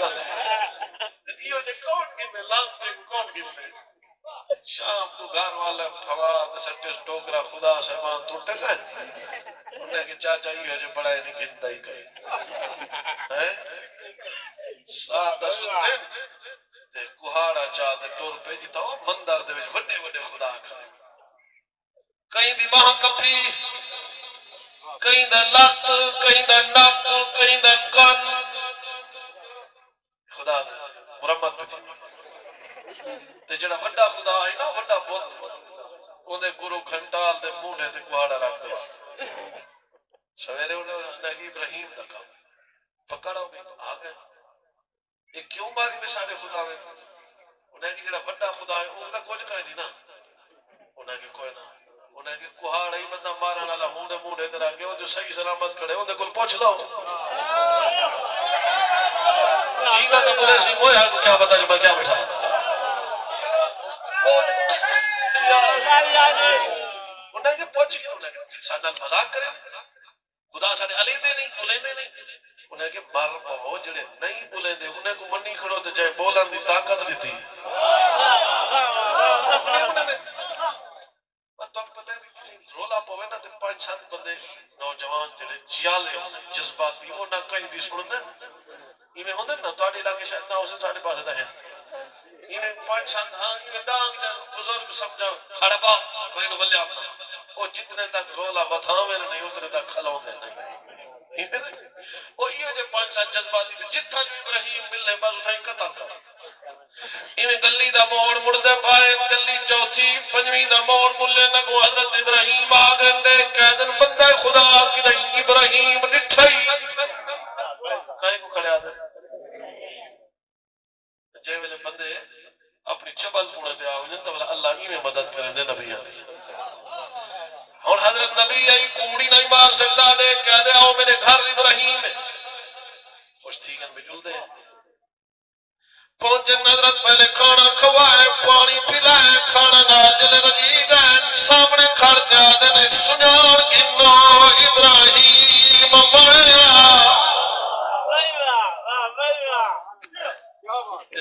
یہ جے کون گنے لانتے کون گنے شام کو گھر والا فواد سٹس ٹوکرا خدا سہمان توٹے گئے انہیں کہ چاچا یہ جو بڑا ہے نہیں گندہ ہی کہیں سادہ سدھن تے کوہاڑا چاہتے ٹور پہ جیتا ہو مندر دے وڈے وڈے خدا کھائے کہیں دی ماہ کپی کہیں دا لات کہیں دا ناک کہیں دا کن خدا دے مرمت پہ تھی تے جڑا وڈا خدا ہے نا وڈا بہت اندھے گرو کھنٹال دے موڑے تے کوہاڑا رکھ دوا سویرے انہیں نگی ابراہیم دا کام پکڑا ہوگی آگئے یہ کیوں ماری میں سارے خدا میں انہیں کہ جڑا وڈا خدا ہے وہ دا کچھ کہیں نہیں نا انہیں کہ کوئی نا انہیں کہ کوہاڑا ہی بندہ مارن والا موڑے در آگے وہ جو صحیح سلامت کھڑے انہیں کل پوچھ لو جینا تو بولے سی مویا کو کیا پتا جو میں کیا بٹھا انہیں کہ پوچھ گیا انہیں کہ ساڑھا مذاق کریں خدا ساڑھے علی دے نہیں بولیں دے نہیں انہیں کہ مر پاو جڑے نہیں بولیں دے انہیں کو منی کھڑو تے جائے بولن دی طاقت لیتی تو پتہ ہے بھی رولا پوے نا تے 5-7 بندے نوجوان جڑے جیالے ہونے جذباتی وہ نہ کہیں دی سن دیں ایمیں ہوندے نا تو آڑی علاقے شاید نہ اسے ساڑھے پاسے دا ہے ایمیں 5-7 ہاں ایمیں ڈانگ جان بزرگ سمجھا کھڑا پا بہنو بلے اپنا وہ جتنے تک رولا وطاوے نہیں اتنے تک کھلاؤں دے نہیں وہ یہ جو 5-7 جذباتی جتھا جو ابراہیم ملنے باز اتھائی قتل کر انہیں گلی دا موڑ مردے پائے گلی چوتھی پنجویں دا موڑ ملے نگو حضرت ابراہیم آگن دے قیدن بندہ خدا کی نہیں ابراہیم نٹھائی کہیں کو کھڑے آدھے جے ویلے بندے اپنی چبل پونے تے آؤ جنتا والا اللہ ہی میں مدد کریں دے نبی آدھی اور حضرت نبی آئی کوڑی نہیں مار سکتا دے کہہ دے آؤ میرے گھر ابراہیم خوش تھی گن بھی جل دے پہنچے حضرت پہلے کھانا کھوائے پانی پلائے کھانا ناجل رجی گئے سامنے کھڑ جاتے نے سنیار گنو ابراہیم مایا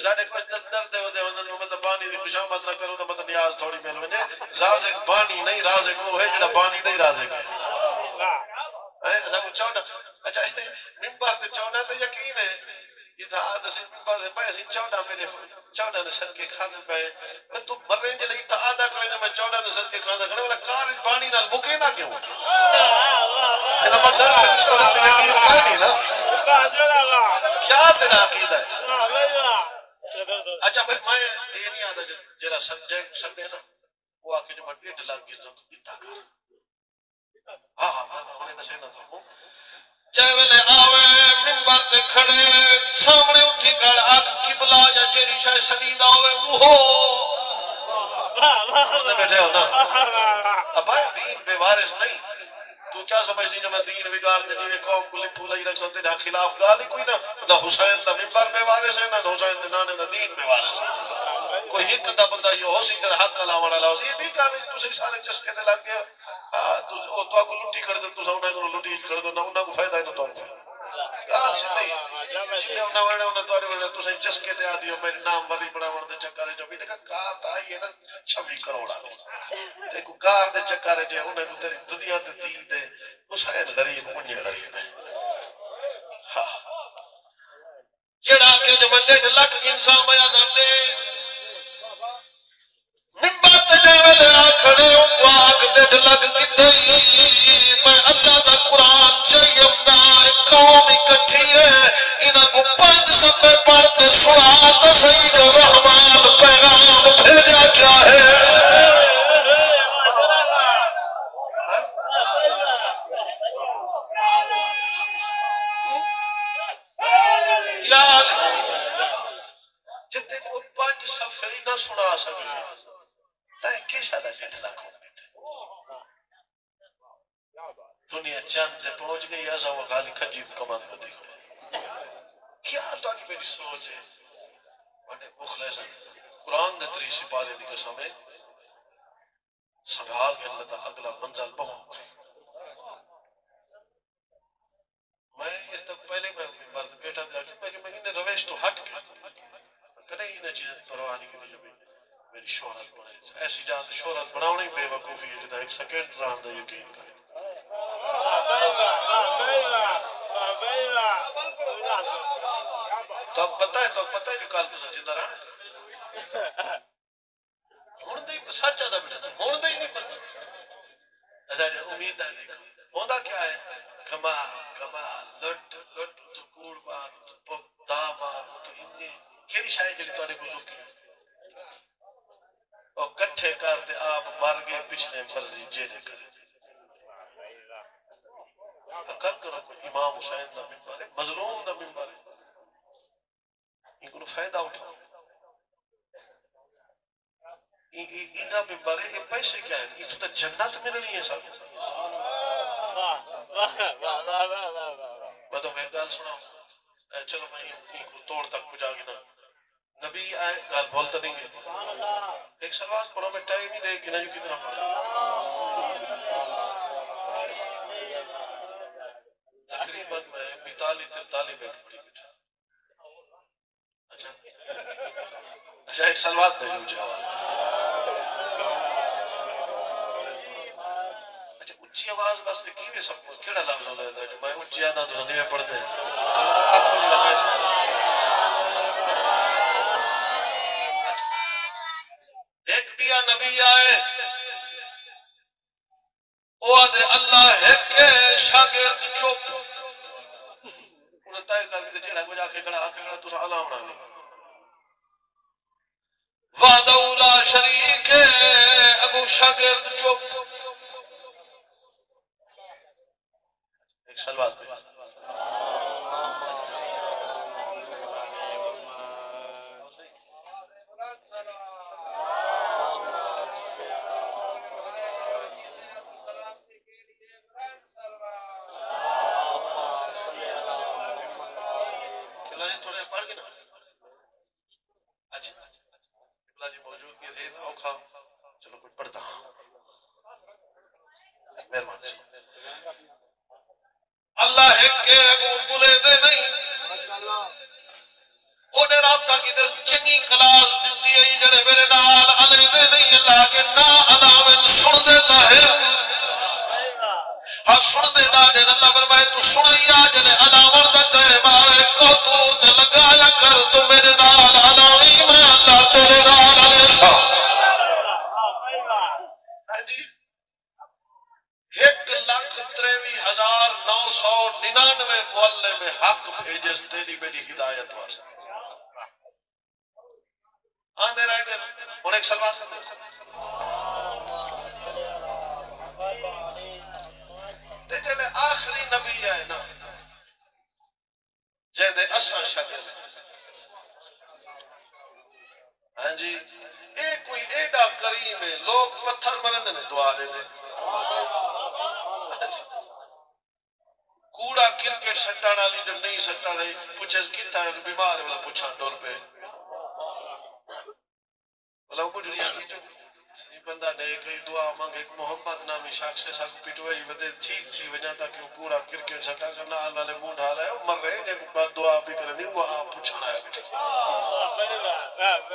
ساڑھے کچھ درد دے ہوندے مطلب بانی دی خوشامت نہ کروں تو مطلب نیاز تھوڑی مل ونے رازق بانی نہیں رازق وہ ہے جڑا بانی نہیں رازق ہے کو 14 اچھا منبر تے 14 تے یقین ہے اتحاد سے منبر سے پائے 14 میرے 14 دے صدقے کھانے پئے تو مرنے جے لئی اتحاد کرے میں 14 دے صدقے کھانا کھڑا والا کار بانی نال مکے نہ کیوں اے دا مقصد 14 دے یقین کا نہیں نا کیا تیرا عقیدہ ہے اچھا بھائی میں یہ نہیں آتا جرا سبجیکٹ سنڈے نا وہ آکے جو میں 1.5 لاکھ کی تو اتنا کر ہاں انہیں نشے نہ تھا جائے ویلے آوے منبر دے کھڑے سامنے اٹھی کر آگ قبلہ یا جیڑی شاہ شدید آوے اوہو انہیں بیٹھے ہو نا اب آئے دین بے وارث نہیں تو کیا سمجھتی جو میں دین بگار دے جیوے قوم کو لپھو لئی رکھ سکتے نہ خلاف گالی کوئی نہ حسین دا منبر بے وارث ہے نہ حسین دے نانے دا دین بے وارث ہے کوئی ایک دا بندہ یہ ہو سی جڑا حق علاوہ والا ہو سی یہ بھی کہا کہ تسی سارے چسکے تے لگ گیا تو آپ کو لٹی کر دے تو انہیں کو لٹی کر دے انہیں کو فائدہ ہی نہ تو آپ فائدہ کہا سندھی جنہیں انہیں وڑے انہیں توڑے وڑے تو سہی چسکے دے آدھی ہو میری نام ولی بڑا وڑ دے چکارے جو بھی نے کہا کار تا یہ نا 26 کروڑ آگے دیکھو کار دے چکارے جو انہیں کو تیری دنیا تے دی دے حسین غریب انہیں غریب ہے جڑا کے جو میں 1.5 لاکھ انسان میں آدھانے منبر تے جاوے لے آکھڑے ہوں آگ 1.5 لاکھ کتنی میں اللہ دا قرآن چاہیم دا قوم اکٹھی ہے انہاں کو 5 صفحے پڑھتے سنا تو صحیح جو رحمان پیغام بھیجا کیا ہے جتے کو 5 صفحے نہ سنا سکے تائیں کیسا دا 1.5 لاکھ ہو گئے تھے دنیا چاند تے پہنچ گئی ایسا وہ خالی کھنجی کو کمان کو دیکھ رہے کیا تو آنی میری سوچ ہے بڑے مخلص قرآن نے 3 سپارے دی قسم ہے سنبھال کے اللہ تا اگلا منزل پہنچ گئے میں اس تک پہلے میں مرد بیٹھا دیا کہ میں انہیں رویش تو ہٹ کے کڑے انہیں چیزیں پرواہ نہیں کی جب میری شہرت بنے ایسی جان شہرت بناؤں نہیں بے وقوفی ہے جتا 1 سیکنڈ ران دا یقین کا تو پتہ ہے جو کال تو زندہ رہا ہون دے ہی سچ آدھا بیٹھا تھا ہون دے ہی نہیں پتہ ایسا جو امید ہے دیکھو ہوندہ کیا ہے کمال لٹ تو کوڑ مارو تو پک دا مارو تو انہیں کھیلی شاید جلی توڑے کو لکی اور کٹھے کرتے آپ مر گئے پچھنے مرضی جینے کرے اکل کرو کوئی امام حسین دا منبر ہے مظلوم دا منبر ہے ان کو فائدہ اٹھاؤ انہا منبر ہے یہ پیسے کیا ہے یہ تو جنت ملنی ہے سب میں تو میں گال سناؤں چلو میں ان کو توڑ تک پجا گی نا نبی آئے گال بولتا نہیں گئے ایک سلوات پڑھو میں ٹائم ہی دے کہ نہیں کتنا پڑھا تقریباً میں 42-43 بیٹھ پڑی بیٹھا اچھا ایک سلوات میں جو اچھا اچھی آواز باستے کیوے سب کو کیڑا لفظ ہو رہا ہے جو میں اچھی آدھا تو سنیوے پڑھتے ہیں چلو آنکھ کھولی لگا اس ایک دیا نبی آئے او آدھے اللہ ایک شاگرد چوپ انہیں تائے کر کے چیڑا کو جا کے کھڑا تو سا علام نہ لیں وعدہ اولا شریک اگو شاگرد چوپ ایک سلوات میں تھوڑے پڑھ گئے نا اچھا جی موجود کے تھے تو کھا چلو کچھ پڑھتا مہربان اللہ ایک کے اگو بلے دے نہیں اوڈے رابطہ کی دے چنگی کلاس دیتی ہے جڑے میرے نال علی دے نہیں اللہ کے نا علاوین سن دیتا ہے سن دے دے اللہ فرمائے تو سنائی آجلے علاوہ دا ٹائم آئے کوتور تے لگایا کر تو میرے نال علاوی میں اللہ تیرے نال ہمیشہ 1,63,999 معلم حق بھیجس تیری میری ہدایت واسطے آندے رہ گئے انہیں ایک سلوات تے جلے آخری نبی آئے نا جہدے اساں شکل ہاں جی ایک کوئی ایڈا کریم ہے لوگ پتھر مرند نے دعا لے دے کوڑا کرکٹ سٹانا لی جب نہیں سٹانا پوچھے کتا ہے بیمار ہے والا پوچھا ٹور پہ والا کچھ ریا کی جو بندہ نے کئی دعا مانگے محمد نامی شخص سے ساتھ پیٹوائی ودے ٹھیک تھی وجہ تھا کہ وہ کوڑا کرکٹ سٹا جو نال والے منہ ڈھالا ہے مر رہے جب بار دعا بھی کریں دی وہ آپ پوچھنا ہے بیٹھے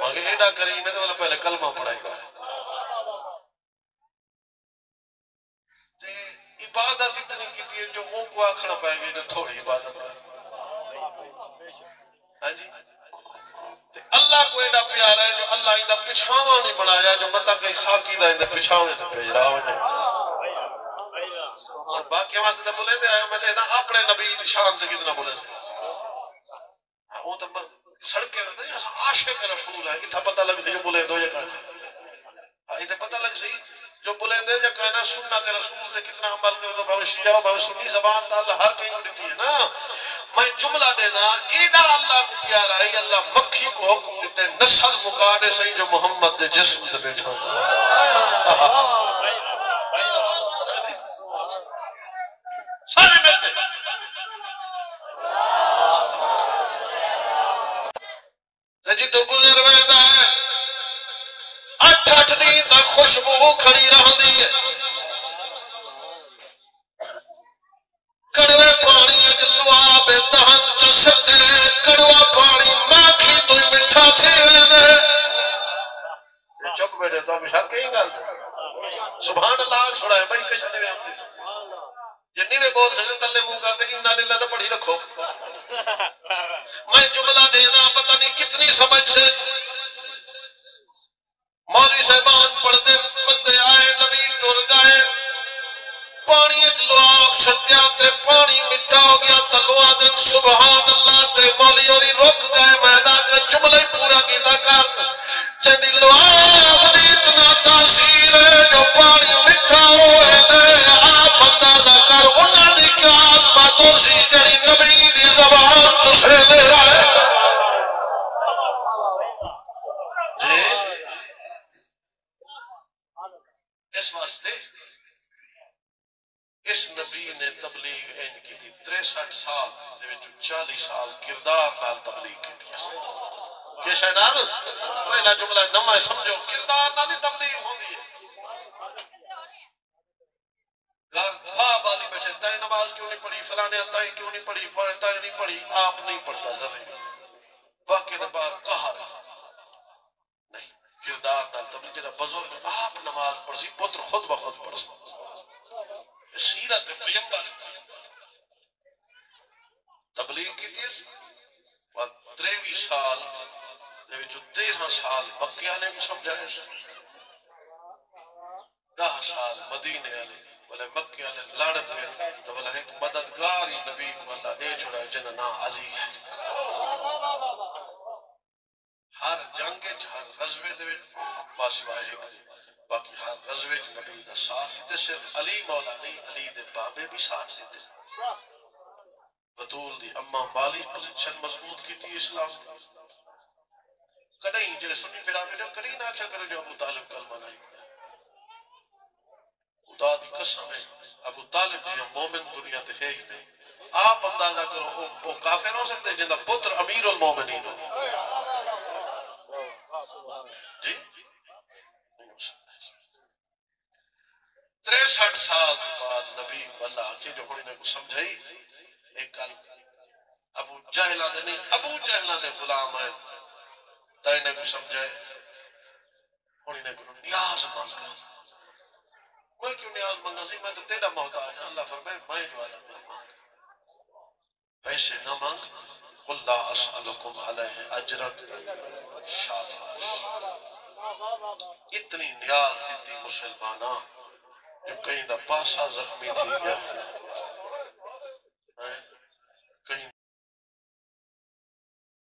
مانگے ایڈا کریم ہے تو والا پہلے کلمہ پڑھائی گا عبادت اتنی کی ہے جو منہ کو آکھنا پائے گی جو تھوڑی عبادت کر ہاں جی اللہ کو ایڈا پیارا ہے جو اللہ اندہ پچھاواں نہیں بنایا جو مطا کئی خاکی دا اندہ پچھاویں سے بھیج رہا ہوئے اور باقی واسطے دا بولے دے آئے میں نے اپنے نبی دی شان سے کتنا بولے دے وہ تو سڑکے رہتے ہیں عاشق رسول ہے اتھا پتہ لگ سی جو بولے دو یہ کہنا اتھا پتہ لگ سی جو بولے دے جو کہنا سنت رسول سے کتنا عمل کرے تو بھاوے شیعہ بھاوے سنی زبان دا اللہ ہر کہیں اڑتی ہے نا میں جملہ دینا ایڈا اللہ کو پیارا ہے اللہ مکھی کو حکم دیتے نسل مقانے سے جو محمد دے جسم دے بیٹھا ہوتا سارے ملتے جی تو گزر ویدہ ہے 8 دن تک خوشبو کھڑی رہن دی ہے کڑوے پانی جلواب دہن چستے کڑوا پانی ماکھی تو مٹھا تھی ویدے چپ بیٹھے تو ہمیشہ کہیں گا سبحان اللہ چھوڑا ہے بھائی کشا نے آمدی جنہی میں بول سکتے تلے منہ کرتے انہا للہ تو پڑھی رکھو میں جملہ دینا پتہ نہیں کتنی سمجھ سے مولوی صاحبان پڑھتے بندے آئے نبی ٹر گئے پانی اجلواب ستیاں تے پانی مٹھا ہو گیا تلوہ دن سبحان اللہ تے مولی اور رک گئے میدہ کا جملہ پورا کیتا کر جنہی لواب دی اتنا تاثیر ہے جو پانی مٹھا ہوئے دے آپ اندازہ کر انہا دی کیا عظمتوں سی جنہی نبی دی زبان تسے لے رہا ہے جی اس واسطے اس نبی نے تبلیغ این کی تھی 63 سال 40 سال کردار نال تبلیغ کی تھی کہ شہنان پہلا جملہ نمائے سمجھو کردار نال تبلیغ ہوں گی گھر بھا بالی بچے تائیں نماز کیوں نہیں پڑھی فلانے تائیں کیوں نہیں پڑھی تائیں نہیں پڑھی آپ نہیں پڑھتا ذرے باقی نبار کہا رہا نہیں کردار نال تبلیغ جنہ بزرگ آپ نماز پڑھسی پتر خود بخود پڑھسی سیرت پیمبر تبلیغ کی تیس و 23 سال جو 13 سال مکہ نے کو سمجھائے 10 سال مدینے آلے بلے مکہ آلے لڑ پہ تو بلے ایک مددگاری نبی کو اللہ دے چھوڑا ہے جنہ نا علی ہے ہر جنگ ہر غزوے دے باسوائے ایک باقی ہر غزوے نبی دا ساتھ دیتے صرف علی مولا نہیں علی دے بابے بھی ساتھ دیتے بطول دی اماں بالی پوزیشن مضبوط کی تھی اسلام کڑھئی جلے سنی پھر آپ نے کڑھئی نہ کیا کرو جو ابو طالب کلمہ نہیں خدا دی قسم ہے ابو طالب جی مومن دنیا تے ہے ہی نہیں آپ اندازہ کرو وہ کافر ہو سکتے جنہ پتر امیر المومنین ہو جی نہیں ہو سکتا 63 سال بعد نبی کو اللہ آکے جو ہونی نے کو سمجھائی ایک کل ابو جہلہ نے نہیں ابو جہلہ نے غلام ہے تائیں نے کو سمجھائے ہونی نے کو نیاز مانگا میں کیوں نیاز منگا سی، میں تو تیرا محتاج ہوں. اللہ فرمائے میں جو عالم نہ مانگ، پیسے نہ مانگ. قل لا اسألکم علیہ اجرا. شاباش، اتنی نیاز دیتی مسلمانہ جو کہیں نہ پاسا زخمی تھی گیا.